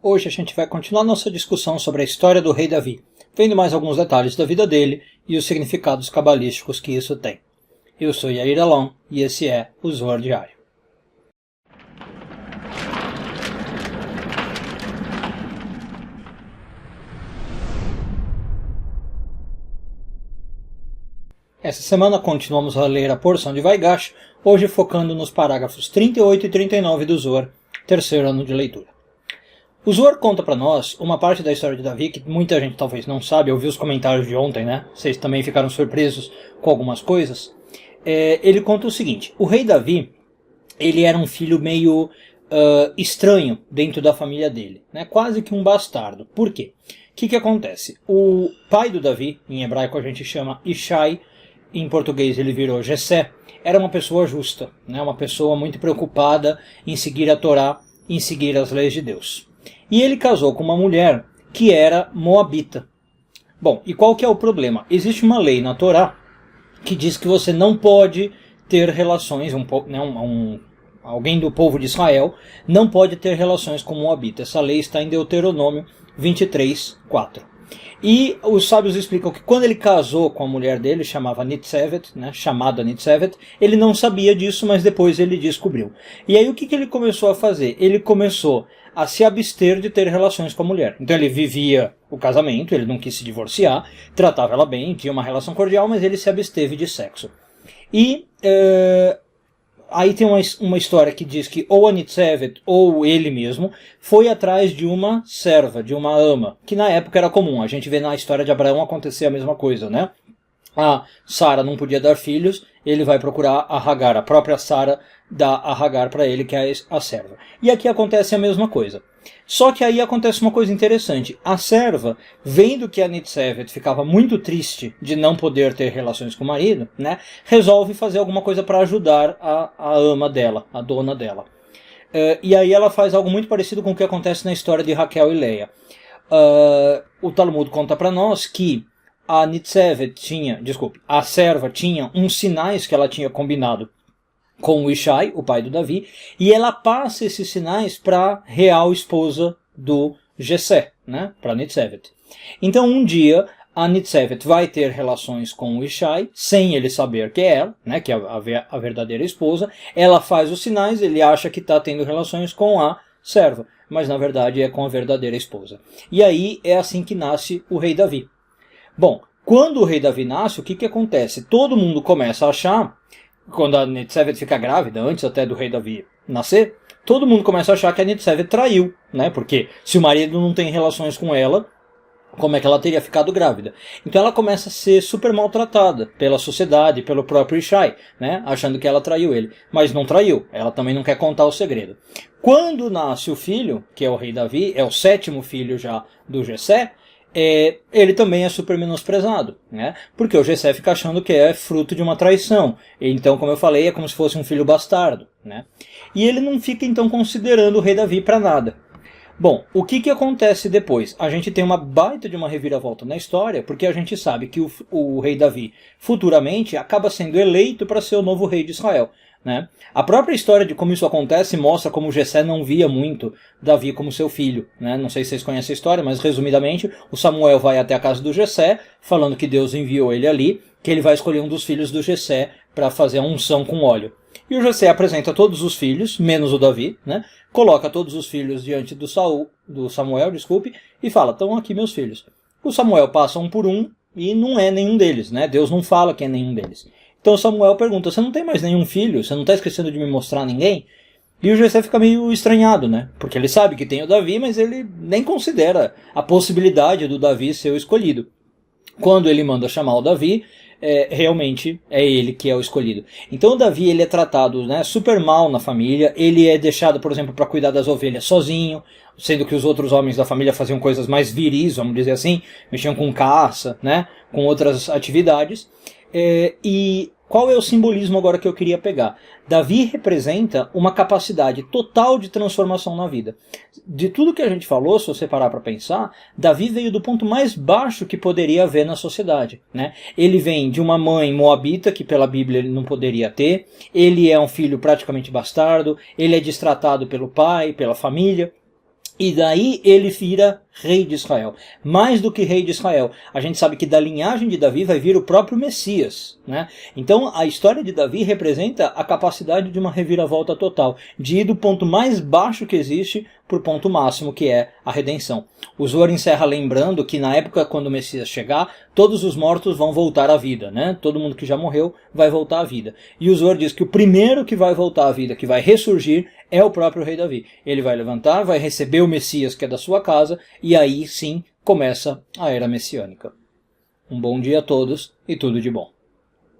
Hoje a gente vai continuar nossa discussão sobre a história do rei Davi, vendo mais alguns detalhes da vida dele e os significados cabalísticos que isso tem. Eu sou Yair Alon e esse é o Zohar Diário. Essa semana continuamos a ler a porção de Vaigash, hoje focando nos parágrafos 38 e 39 do Zohar, terceiro ano de leitura. O Zohar conta para nós uma parte da história de Davi que muita gente talvez não sabe. Eu vi os comentários de ontem, né? Vocês também ficaram surpresos com algumas coisas. Ele conta o seguinte: o rei Davi, ele era um filho meio estranho dentro da família dele, né? Quase que um bastardo. Por quê? O que acontece? O pai do Davi, em hebraico a gente chama Ishai, em português ele virou Jessé, era uma pessoa justa, né? Uma pessoa muito preocupada em seguir a Torá, em seguir as leis de Deus. E ele casou com uma mulher que era moabita. Bom, e qual que é o problema? Existe uma lei na Torá que diz que você não pode ter relações, alguém do povo de Israel não pode ter relações com moabita. Essa lei está em Deuteronômio 23:4. E os sábios explicam que quando ele casou com a mulher dele, chamada Nitzevet, ele não sabia disso, mas depois ele descobriu. E aí o que ele começou a fazer? Ele começou a se abster de ter relações com a mulher. Então ele vivia o casamento, ele não quis se divorciar, tratava ela bem, tinha uma relação cordial, mas ele se absteve de sexo. E aí tem uma história que diz que ou a Nitzevet ou ele mesmo foi atrás de uma serva, de uma ama, que na época era comum. A gente vê na história de Abraão acontecer a mesma coisa, né? A Sara não podia dar filhos, ele vai procurar a Hagar, a própria Sara dá a Hagar para ele, que é a serva. E aqui acontece a mesma coisa. Só que aí acontece uma coisa interessante. A serva, vendo que a Nitzevet ficava muito triste de não poder ter relações com o marido, né, resolve fazer alguma coisa para ajudar a ama dela, a dona dela. E aí ela faz algo muito parecido com o que acontece na história de Raquel e Leia. O Talmud conta para nós que a serva tinha uns sinais que ela tinha combinado com o Ishai, o pai do Davi, e ela passa esses sinais para a real esposa do Jessé, né, para Nitzevet. Então um dia a Nitzevet vai ter relações com o Ishai, sem ele saber que é ela, né, que é a verdadeira esposa. Ela faz os sinais, ele acha que está tendo relações com a serva, mas na verdade é com a verdadeira esposa. E aí é assim que nasce o rei Davi. Bom, quando o rei Davi nasce, o que acontece? Todo mundo começa a achar, quando a Nitzevet fica grávida, antes até do rei Davi nascer, todo mundo começa a achar que a Nitzevet traiu, né? Porque se o marido não tem relações com ela, como é que ela teria ficado grávida? Então ela começa a ser super maltratada pela sociedade, pelo próprio Ishai, né? Achando que ela traiu ele. Mas não traiu, ela também não quer contar o segredo. Quando nasce o filho, que é o rei Davi, é o 7º filho já do Jessé, ele também é super menosprezado, né? Porque o Jessé fica achando que é fruto de uma traição. Então, como eu falei, é como se fosse um filho bastardo, né? E ele não fica então considerando o rei Davi para nada. Bom, o que acontece depois? A gente tem uma baita de uma reviravolta na história, porque a gente sabe que o rei Davi futuramente acaba sendo eleito para ser o novo rei de Israel, né? A própria história de como isso acontece mostra como Jessé não via muito Davi como seu filho, né? Não sei se vocês conhecem a história, mas resumidamente o Samuel vai até a casa do Jessé, falando que Deus enviou ele ali, que ele vai escolher um dos filhos do Jessé para fazer a unção com óleo. E o Jessé apresenta todos os filhos, menos o Davi, né? Coloca todos os filhos diante do Samuel, e fala: estão aqui meus filhos. O Samuel passa um por um e não é nenhum deles, né? Deus não fala que é nenhum deles. Então Samuel pergunta: você não tem mais nenhum filho? Você não está esquecendo de me mostrar ninguém? E o Jessé fica meio estranhado, né? Porque ele sabe que tem o Davi, mas ele nem considera a possibilidade do Davi ser o escolhido. Quando ele manda chamar o Davi, realmente é ele que é o escolhido. Então o Davi, ele é tratado, né, super mal na família. Ele é deixado, por exemplo, para cuidar das ovelhas sozinho, sendo que os outros homens da família faziam coisas mais viris, vamos dizer assim, mexiam com caça, né, com outras atividades. E qual é o simbolismo agora que eu queria pegar? Davi representa uma capacidade total de transformação na vida. De tudo que a gente falou, se você parar para pensar, Davi veio do ponto mais baixo que poderia haver na sociedade, né? Ele vem de uma mãe moabita, que pela Bíblia ele não poderia ter. Ele é um filho praticamente bastardo. Ele é destratado pelo pai, pela família. E daí ele vira rei de Israel. Mais do que rei de Israel, a gente sabe que da linhagem de Davi vai vir o próprio Messias, né? Então a história de Davi representa a capacidade de uma reviravolta total, de ir do ponto mais baixo que existe para o ponto máximo, que é a redenção. O Zohar encerra lembrando que na época quando o Messias chegar, todos os mortos vão voltar à vida, né? Todo mundo que já morreu vai voltar à vida. E o Zohar diz que o primeiro que vai voltar à vida, que vai ressurgir, é o próprio rei Davi. Ele vai levantar, vai receber o Messias que é da sua casa, e aí sim começa a era messiânica. Um bom dia a todos e tudo de bom.